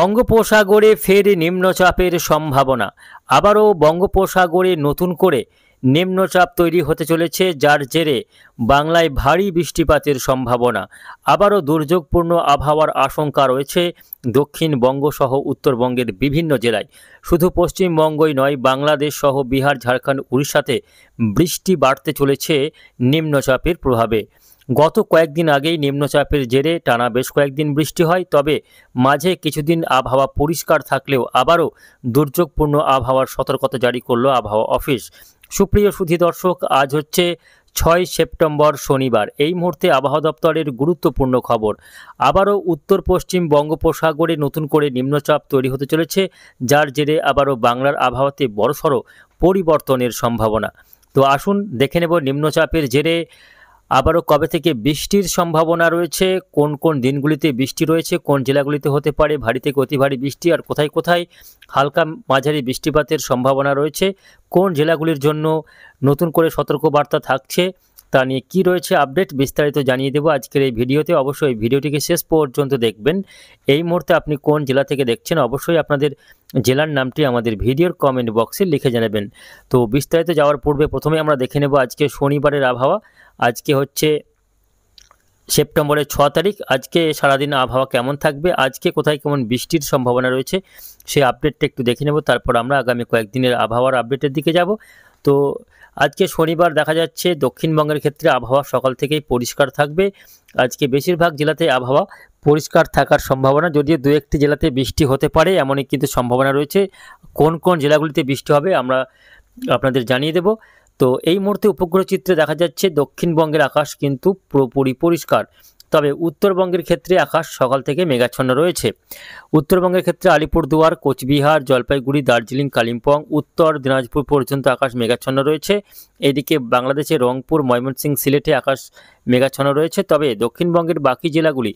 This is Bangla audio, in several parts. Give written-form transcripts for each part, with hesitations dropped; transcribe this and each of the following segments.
বঙ্গোপসাগরে ফের নিম্নচাপের সম্ভাবনা। আবারও বঙ্গোপসাগরে নতুন করে নিম্নচাপ তৈরি হতে চলেছে, যার জেরে বাংলায় ভারী বৃষ্টিপাতের সম্ভাবনা। আবারও দুর্যোগপূর্ণ আবহাওয়ার আশঙ্কা রয়েছে দক্ষিণবঙ্গ সহ উত্তরবঙ্গের বিভিন্ন জেলায়। শুধু পশ্চিমবঙ্গই নয়, বাংলাদেশ সহ বিহার, ঝাড়খণ্ড, উড়িষ্যাতে বৃষ্টি বাড়তে চলেছে নিম্নচাপের প্রভাবে। গত কয়েকদিন আগেই নিম্নচাপের জেরে টানা বেশ কয়েকদিন বৃষ্টি হয়, তবে মাঝে কিছুদিন আবহাওয়া পরিষ্কার থাকলেও আবারও দুর্যোগপূর্ণ আবহাওয়ার সতর্কতা জারি করল আবহাওয়া অফিস। সুপ্রিয় সুধী দর্শক, আজ হচ্ছে 6 সেপ্টেম্বর শনিবার। এই মুহূর্তে আবহাওয়া দপ্তরের গুরুত্বপূর্ণ খবর। আবারও উত্তর পশ্চিম বঙ্গোপসাগরে নতুন করে নিম্নচাপ তৈরি হতে চলেছে, যার জেরে আবারও বাংলার আবহাওয়াতে বড়সড় পরিবর্তনের সম্ভাবনা। তো আসুন দেখে নেব নিম্নচাপের জেরে আবারও কবে থেকে বৃষ্টির সম্ভাবনা রয়েছে, কোন কোন দিনগুলিতে বৃষ্টি রয়েছে, কোন জেলাগুলিতে হতে পারে ভারী থেকে অতি ভারী বৃষ্টি, আর কোথায় কোথায় হালকা মাঝারি বৃষ্টিপাতের সম্ভাবনা রয়েছে, কোন জেলাগুলির জন্য নতুন করে সতর্কবার্তা থাকছে, তা নিয়ে কি রয়েছে আপডেট বিস্তারিত জানিয়ে দেবো আজকের এই ভিডিওতে। অবশ্যই ভিডিওটিকে শেষ পর্যন্ত দেখবেন। এই মুহূর্তে আপনি কোন জেলা থেকে দেখছেন, অবশ্যই আপনাদের জেলার নামটি আমাদের ভিডিওর কমেন্ট বক্সে লিখে জানাবেন। তো বিস্তারিত যাওয়ার পূর্বে প্রথমে আমরা দেখে নেব আজকে শনিবারের আবহাওয়া। আজকে হচ্ছে সেপ্টেম্বরের 6 তারিখ। আজকে সারাদিন আবহাওয়া কেমন থাকবে, আজকে কোথায় কেমন বৃষ্টির সম্ভাবনা রয়েছে, সেই আপডেটটা একটু দেখে নেব। তারপর আমরা আগামী কয়েকদিনের আবহাওয়ার আপডেটের দিকে যাব। তো আজকে শনিবার দেখা যাচ্ছে দক্ষিণবঙ্গের ক্ষেত্রে আবহাওয়া সকাল থেকেই পরিষ্কার থাকবে। আজকে বেশিরভাগ জেলাতে আবহাওয়া পরিষ্কার থাকার সম্ভাবনা, যদিও দু একটি জেলাতে বৃষ্টি হতে পারে এমনই কিন্তু সম্ভাবনা রয়েছে। কোন কোন জেলাগুলিতে বৃষ্টি হবে আমরা আপনাদের জানিয়ে দেব। তো এই মুহূর্তে উপগ্রহ চিত্রে দেখা যাচ্ছে দক্ষিণবঙ্গের আকাশ কিন্তু পুরোপুরি পরিষ্কার, তবে উত্তরবঙ্গের ক্ষেত্রে আকাশ সকাল থেকে মেঘাচ্ছন্ন রয়েছে। উত্তরবঙ্গের ক্ষেত্রে আলিপুরদুয়ার, কোচবিহার, জলপাইগুড়ি, দার্জিলিং, কালিম্পং, উত্তর দিনাজপুর পর্যন্ত আকাশ মেঘাচ্ছন্ন রয়েছে। এদিকে বাংলাদেশের রংপুর, ময়মনসিংহ, সিলেটে আকাশ মেঘাচ্ছন্ন রয়েছে। তবে দক্ষিণবঙ্গের বাকি জেলাগুলি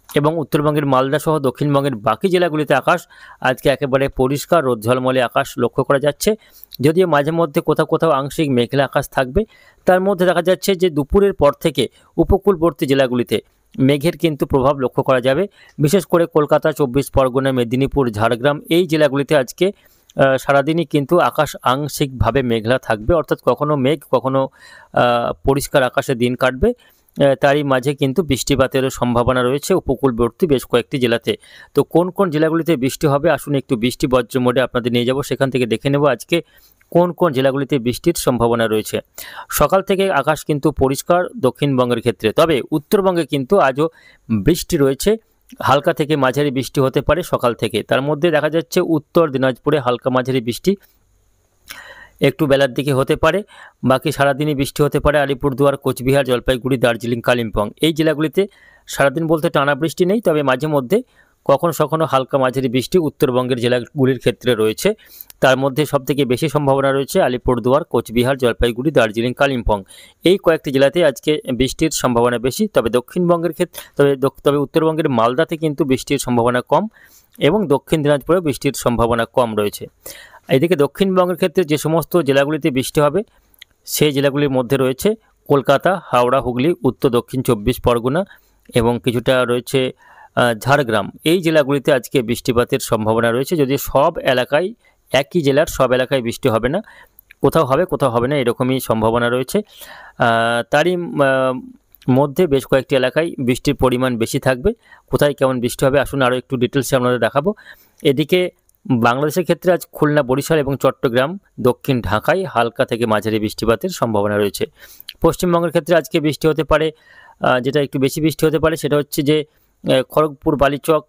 এবং উত্তরবঙ্গের মালদা সহ দক্ষিণবঙ্গের বাকি জেলাগুলিতে আকাশ আজকে একেবারে পরিষ্কার, রোদ ঝলমলে আকাশ লক্ষ্য করা যাচ্ছে। যদিও মাঝে মধ্যে কোথাও কোথাও আংশিক মেঘলা আকাশ থাকবে। তার মধ্যে দেখা যাচ্ছে যে দুপুরের পর থেকে উপকূলবর্তী জেলাগুলিতে মেঘের কিন্তু প্রভাব লক্ষ্য করা যাবে। বিশেষ করে কলকাতা, 24 পরগনা, মেদিনীপুর, ঝাড়গ্রাম এই জেলাগুলিতে আজকে সারাদিনই কিন্তু আকাশ আংশিকভাবে মেঘলা থাকবে, অর্থাৎ কখনো মেঘ কখনো পরিষ্কার আকাশে দিন কাটবে। তারই মাঝে কিন্তু বৃষ্টিপাতেরও সম্ভাবনা রয়েছে উপকূলবর্তী বেশ কয়েকটি জেলাতে। তো কোন কোন জেলাগুলিতে বৃষ্টি হবে আসুন একটু বৃষ্টি বজ্র মোডে আপনাদের নিয়ে যাব, সেখান থেকে দেখে নেব আজকে কোন কোন জেলাগুলিতে বৃষ্টির সম্ভাবনা রয়েছে। সকাল থেকে আকাশ কিন্তু পরিষ্কার দক্ষিণবঙ্গের ক্ষেত্রে, তবে উত্তরবঙ্গে কিন্তু আজও বৃষ্টি রয়েছে। হালকা থেকে মাঝারি বৃষ্টি হতে পারে সকাল থেকে। তার মধ্যে দেখা যাচ্ছে উত্তর দিনাজপুরে হালকা মাঝারি বৃষ্টি একটু বেলার দিকে হতে পারে। বাকি সারাদিনই বৃষ্টি হতে পারে আলিপুরদুয়ার, কোচবিহার, জলপাইগুড়ি, দার্জিলিং, কালিম্পং এই জেলাগুলিতে। সারাদিন বলতে টানা বৃষ্টি নেই, তবে মাঝে মধ্যে কখনো কখনো হালকা মাঝারি বৃষ্টি উত্তরবঙ্গের জেলাগুলির ক্ষেত্রে রয়েছে। তার মধ্যে সবথেকে বেশি সম্ভাবনা রয়েছে আলিপুরদুয়ার, কোচবিহার, জলপাইগুড়ি, দার্জিলিং, কালিম্পং এই কয়েকটি জেলাতে আজকে বৃষ্টির সম্ভাবনা বেশি। তবে দক্ষিণবঙ্গের ক্ষেত্রে তবে উত্তরবঙ্গের মালদাতে কিন্তু বৃষ্টির সম্ভাবনা কম এবং দক্ষিণ দিনাজপুরে বৃষ্টির সম্ভাবনা কম রয়েছে। এদিকে দক্ষিণবঙ্গের ক্ষেত্রে যে সমস্ত জেলাগুলিতে বৃষ্টি হবে সেই জেলাগুলির মধ্যে রয়েছে কলকাতা, হাওড়া, হুগলি, উত্তর দক্ষিণ 24 পরগনা এবং কিছুটা রয়েছে ঝাড়গ্রাম। এই জেলাগুলিতে আজকে বৃষ্টিপাতের সম্ভাবনা রয়েছে, যদিও সব এলাকায় একই জেলার সব এলাকায় বৃষ্টি হবে না, কোথাও হবে কোথাও হবে না এরকমই সম্ভাবনা রয়েছে। তারই মধ্যে বেশ কয়েকটি এলাকায় বৃষ্টির পরিমাণ বেশি থাকবে। কোথায় কেমন বৃষ্টি হবে আসুন আরও একটু ডিটেলসে আপনাদের দেখাবো। এদিকে বাংলাদেশের ক্ষেত্রে আজ খুলনা, বরিশাল এবং চট্টগ্রাম, দক্ষিণ ঢাকায় হালকা থেকে মাঝারি বৃষ্টিপাতের সম্ভাবনা রয়েছে। পশ্চিমবঙ্গের ক্ষেত্রে আজকে বৃষ্টি হতে পারে, যেটা একটু বেশি বৃষ্টি হতে পারে সেটা হচ্ছে যে খড়গপুর, বালিচক,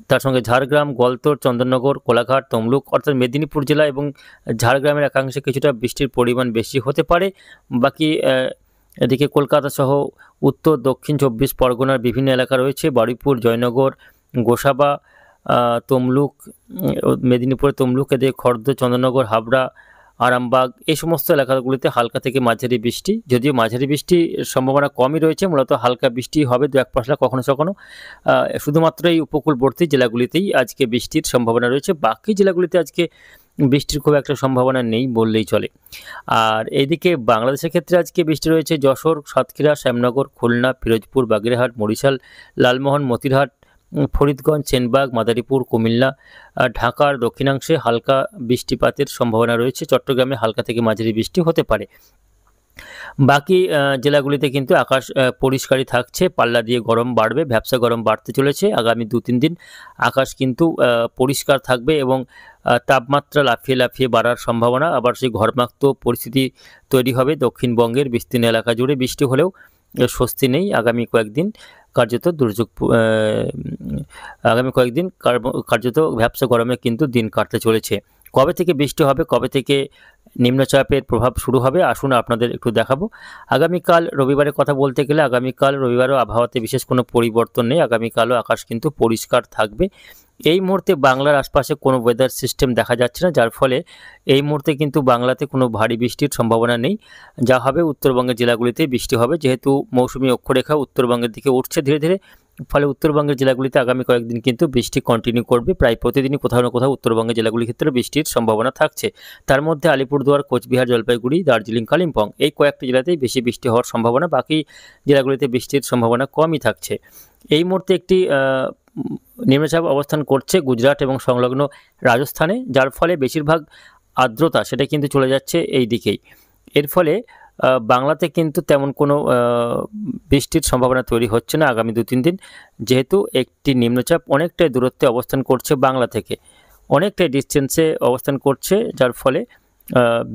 তার সঙ্গে ঝাড়গ্রাম, গলতোড়, চন্দননগর, কোলাঘাট, তমলুক অর্থাৎ মেদিনীপুর জেলা এবং ঝাড়গ্রামের একাংশে কিছুটা বৃষ্টির পরিমাণ বেশি হতে পারে। বাকি এদিকে কলকাতা সহ উত্তর দক্ষিণ 24 পরগনার বিভিন্ন এলাকা রয়েছে, বারুইপুর, জয়নগর, গোসাবা, তমলুক, মেদিনীপুরে তমলুক, এদিকে খর্দ, চন্দননগর, হাবড়া, আরামবাগ এই সমস্ত এলাকাগুলিতে হালকা থেকে মাঝারি বৃষ্টি, যদিও মাঝারি বৃষ্টির সম্ভাবনা কমই রয়েছে, মূলত হালকা বৃষ্টি হবে দু এক পশলা কখনো কখনো। শুধুমাত্র এই উপকূলবর্তী জেলাগুলিতেই আজকে বৃষ্টির সম্ভাবনা রয়েছে, বাকি জেলাগুলিতে আজকে বৃষ্টির খুব একটা সম্ভাবনা নেই বললেই চলে। আর এইদিকে বাংলাদেশের ক্ষেত্রে আজকে বৃষ্টি রয়েছে যশোর, সাতক্ষীরা, শ্যামনগর, খুলনা, পিরোজপুর, বাগেরহাট, বরিশাল, লালমোহন, মতিরহাট, ফরিদগঞ্জ, সেনবাগ, মাদারীপুর, কুমিল্লা, ঢাকার দক্ষিণাংশে হালকা বৃষ্টিপাতের সম্ভাবনা রয়েছে। চট্টগ্রামে হালকা থেকে মাঝারি বৃষ্টি হতে পারে। বাকি জেলাগুলিতে কিন্তু আকাশ পরিষ্কারই থাকছে। পাল্লা দিয়ে গরম বাড়বে, ভ্যাপসা গরম বাড়তে চলেছে। আগামী 2-3 দিন আকাশ কিন্তু পরিষ্কার থাকবে এবং তাপমাত্রা লাফিয়ে লাফিয়ে বাড়ার সম্ভাবনা, আবার সেই ঘরমাক্ত পরিস্থিতি তৈরি হবে। দক্ষিণবঙ্গের বিস্তীর্ণ এলাকা জুড়ে বৃষ্টি হলেও স্বস্তি নেই। আগামী কয়েকদিন কার্যত কার্যত ভ্যাপসা গরমে কিন্তু দিন কাটতে চলেছে। কবে থেকে বৃষ্টি হবে, কবে থেকে নিম্নচাপের প্রভাব শুরু হবে, আসুন আপনাদের একটু দেখাবো। আগামীকাল রবিবারের কথা বলতে গেলে আগামীকাল রবিবারও আবহাওয়াতে বিশেষ কোনো পরিবর্তন নেই। আগামীকালও আকাশ কিন্তু পরিষ্কার থাকবে। এই মুহূর্তে বাংলার আশপাশে কোনো ওয়েদার সিস্টেম দেখা যাচ্ছে না, যার ফলে এই মুহূর্তে কিন্তু বাংলাতে কোনো ভারী বৃষ্টির সম্ভাবনা নেই। যা হবে উত্তরবঙ্গের জেলাগুলিতে বৃষ্টি হবে, যেহেতু মৌসুমি অক্ষরেখা উত্তরবঙ্গের দিকে উঠছে ধীরে ধীরে। ফলে উত্তরবঙ্গের জেলাগুলিতে আগামী কয়েকদিন কিন্তু বৃষ্টি কন্টিনিউ করবে। প্রায় প্রতিদিনই কোথাও না কোথাও উত্তরবঙ্গের জেলাগুলির ক্ষেত্রে বৃষ্টির সম্ভাবনা থাকছে। তার মধ্যে আলিপুরদুয়ার, কোচবিহার, জলপাইগুড়ি, দার্জিলিং, কালিম্পং এই কয়েকটি জেলাতেই বেশি বৃষ্টি হওয়ার সম্ভাবনা। বাকি জেলাগুলিতে বৃষ্টির সম্ভাবনা কমই থাকছে। এই মুহূর্তে একটি নিম্নচাপ অবস্থান করছে গুজরাট এবং সংলগ্ন রাজস্থানে, যার ফলে বেশিরভাগ আর্দ্রতা সেটা কিন্তু চলে যাচ্ছে এই দিকেই। এর ফলে বাংলাতে কিন্তু তেমন কোনো বৃষ্টির সম্ভাবনা তৈরি হচ্ছে না আগামী 2-3 দিন, যেহেতু একটি নিম্নচাপ অনেকটাই দূরত্বে অবস্থান করছে বাংলা থেকে, অনেকটাই ডিস্টেন্সে অবস্থান করছে, যার ফলে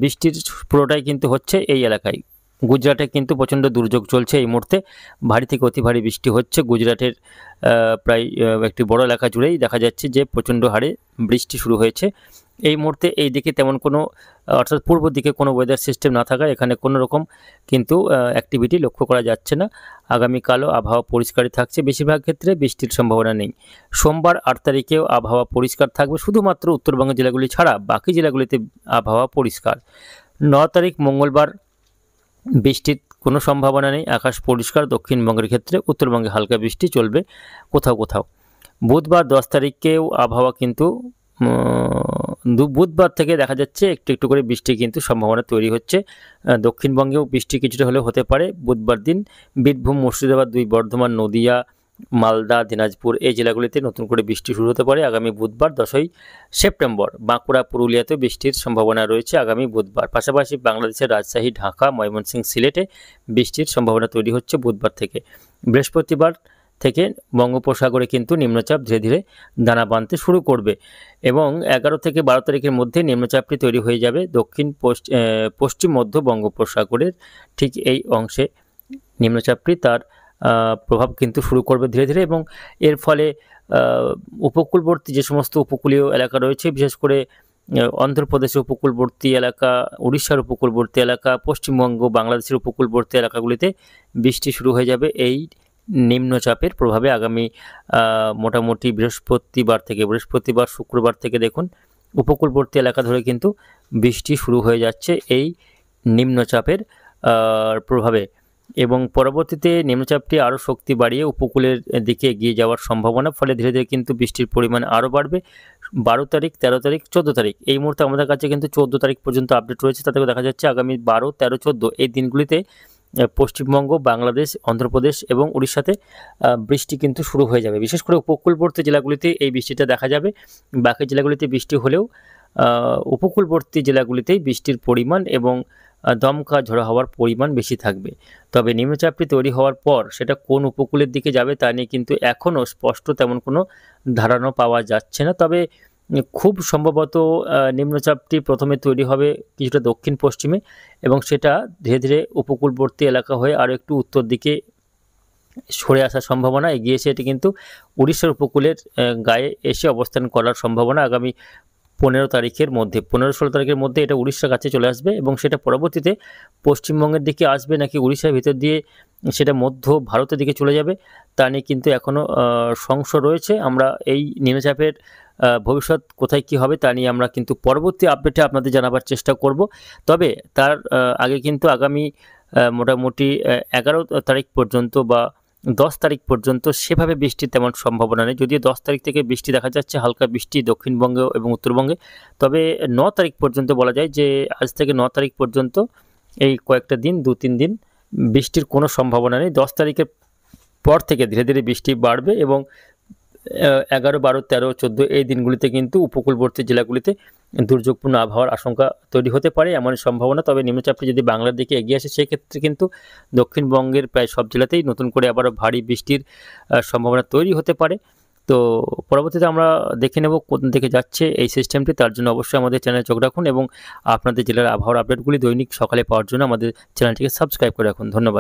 বৃষ্টির পুরোটাই কিন্তু হচ্ছে এই এলাকায়। গুজরাটে কিন্তু প্রচণ্ড দুর্যোগ চলছে এই মুহূর্তে, ভারী থেকে অতি ভারী বৃষ্টি হচ্ছে। গুজরাটের প্রায় একটি বড় এলাকা জুড়েই দেখা যাচ্ছে যে প্রচণ্ড হারে বৃষ্টি শুরু হয়েছে এই মুহূর্তে। এই দিকে তেমন কোনো, অর্থাৎ পূর্ব দিকে কোনো ওয়েদার সিস্টেম না থাকায় এখানে কোনো রকম কিন্তু অ্যাক্টিভিটি লক্ষ্য করা যাচ্ছে না। আগামীকালও আবহাওয়া পরিষ্কারই থাকছে, বেশিরভাগ ক্ষেত্রে বৃষ্টির সম্ভাবনা নেই। সোমবার 8 তারিখেও আবহাওয়া পরিষ্কার থাকবে, শুধুমাত্র উত্তরবঙ্গের জেলাগুলি ছাড়া বাকি জেলাগুলিতে আবহাওয়া পরিষ্কার। 9 তারিখ মঙ্গলবার বৃষ্টির কোনো সম্ভাবনা নেই, আকাশ পরিষ্কার দক্ষিণবঙ্গের ক্ষেত্রে। উত্তরবঙ্গে হালকা বৃষ্টি চলবে কোথাও কোথাও। বুধবার 10 তারিখেও আবহাওয়া কিন্তু বুধবার থেকে দেখা যাচ্ছে একটু একটু করে বৃষ্টি কিন্তু সম্ভাবনা তৈরি হচ্ছে। দক্ষিণবঙ্গেও বৃষ্টি কিছুটা হলেও হতে পারে বুধবার দিন। বীরভূম, মুর্শিদাবাদ, 2 বর্ধমান, নদিয়া, মালদা, দিনাজপুর এই জেলাগুলিতে নতুন করে বৃষ্টি শুরু হতে পারে আগামী বুধবার 10ই সেপ্টেম্বর। বাঁকুড়া, পুরুলিয়াতেও বৃষ্টির সম্ভাবনা রয়েছে আগামী বুধবার। পাশাপাশি বাংলাদেশের রাজশাহী, ঢাকা, ময়মনসিংহ, সিলেটে বৃষ্টির সম্ভাবনা তৈরি হচ্ছে বুধবার থেকে। বৃহস্পতিবার থেকে বঙ্গোপসাগরে কিন্তু নিম্নচাপ ধীরে ধীরে দানা বাঁধতে শুরু করবে এবং 11 থেকে 12 তারিখের মধ্যে নিম্নচাপটি তৈরি হয়ে যাবে দক্ষিণ পশ্চিম মধ্য বঙ্গোপসাগরের ঠিক এই অংশে। নিম্নচাপটি তার প্রভাব কিন্তু শুরু করবে ধীরে ধীরে এবং এর ফলে উপকূলবর্তী যে সমস্ত উপকূলীয় এলাকা রয়েছে, বিশেষ করে অন্ধ্রপ্রদেশের উপকূলবর্তী এলাকা, উড়িষ্যার উপকূলবর্তী এলাকা, পশ্চিমবঙ্গ, বাংলাদেশের উপকূলবর্তী এলাকাগুলিতে বৃষ্টি শুরু হয়ে যাবে এই নিম্নচাপের প্রভাবে। আগামী মোটামুটি বৃহস্পতিবার শুক্রবার থেকে দেখুন উপকূলবর্তী এলাকা ধরে কিন্তু বৃষ্টি শুরু হয়ে যাচ্ছে এই নিম্নচাপের প্রভাবে এবং পরবর্তীতে নিম্নচাপটি আরও শক্তি বাড়িয়ে উপকূলের দিকে এগিয়ে যাওয়ার সম্ভাবনা। ফলে ধীরে ধীরে কিন্তু বৃষ্টির পরিমাণ আরও বাড়বে। 12 তারিখ, 13 তারিখ, 14 তারিখ এই মুহূর্তে আমাদের কাছে কিন্তু 14 তারিখ পর্যন্ত আপডেট রয়েছে। তাতে দেখা যাচ্ছে আগামী 12, 13, 14 এই দিনগুলিতে পশ্চিমবঙ্গ, বাংলাদেশ, অন্ধ্রপ্রদেশ এবং উড়িষ্যাতে বৃষ্টি কিন্তু শুরু হয়ে যাবে। বিশেষ করে উপকূলবর্তী জেলাগুলিতে এই বৃষ্টিটা দেখা যাবে। বাকি জেলাগুলিতে বৃষ্টি হলেও উপকূলবর্তী জেলাগুলিতেই বৃষ্টির পরিমাণ এবং দমকা ঝড়ো হওয়ার পরিমাণ বেশি থাকবে। তবে নিম্নচাপটি তৈরি হওয়ার পর সেটা কোন উপকূলের দিকে যাবে তা নিয়ে কিন্তু এখনও স্পষ্ট তেমন কোনো ধারণা পাওয়া যাচ্ছে না। তবে খুব সম্ভবত নিম্নচাপটি প্রথমে তৈরি হবে কিছুটা দক্ষিণ পশ্চিমে এবং সেটা ধীরে ধীরে উপকূলবর্তী এলাকা হয়ে আরও একটু উত্তর দিকে সরে আসার সম্ভাবনা, এগিয়ে এসে এটি কিন্তু উড়িষ্যার উপকূলের গায়ে এসে অবস্থান করার সম্ভাবনা আগামী 15 তারিখের মধ্যে, 15-16 তারিখের মধ্যে এটা উড়িষ্যার কাছে চলে আসবে এবং সেটা পরবর্তীতে পশ্চিমবঙ্গের দিকে আসবে নাকি উড়িষ্যার ভিতর দিয়ে সেটা মধ্য ভারতের দিকে চলে যাবে তা নিয়ে কিন্তু এখনও সংশয় রয়েছে। আমরা এই নিম্নচাপের ভবিষ্যৎ কোথায় কি হবে তা নিয়ে আমরা কিন্তু পরবর্তী আপডেটে আপনাদের জানাবার চেষ্টা করব। তবে তার আগে কিন্তু আগামী মোটামুটি 11 তারিখ পর্যন্ত বা 10 তারিখ পর্যন্ত সেভাবে বৃষ্টির তেমন সম্ভাবনা নেই, যদিও 10 তারিখ থেকে বৃষ্টি দেখা যাচ্ছে, হালকা বৃষ্টি দক্ষিণবঙ্গে এবং উত্তরবঙ্গে। তবে 9 তারিখ পর্যন্ত বলা যায় যে আজ থেকে 9 তারিখ পর্যন্ত এই কয়েকটা দিন, 2-3 দিন বৃষ্টির কোনো সম্ভাবনা নেই। 10 তারিখের পর থেকে ধীরে ধীরে বৃষ্টি বাড়বে এবং 11, 12, 13, 14 এই দিনগুলিতে কিন্তু উপকূলবর্তী জেলাগুলিতে দুর্যোগপূর্ণ আবহাওয়ার আশঙ্কা তৈরি হতে পারে, এমনই সম্ভাবনা। তবে নিম্নচাপটি যদি বাংলার দিকে এগিয়ে আসে সেক্ষেত্রে কিন্তু দক্ষিণবঙ্গের প্রায় সব জেলাতেই নতুন করে আবারও ভারী বৃষ্টির সম্ভাবনা তৈরি হতে পারে। তো পরবর্তীতে আমরা দেখে নেব কোন দিকে যাচ্ছে এই সিস্টেমটি। তার জন্য অবশ্যই আমাদের চ্যানেলে চোখ রাখুন এবং আপনাদের জেলার আবহাওয়ার আপডেটগুলি দৈনিক সকালে পাওয়ার জন্য আমাদের চ্যানেলটিকে সাবস্ক্রাইব করে রাখুন। ধন্যবাদ।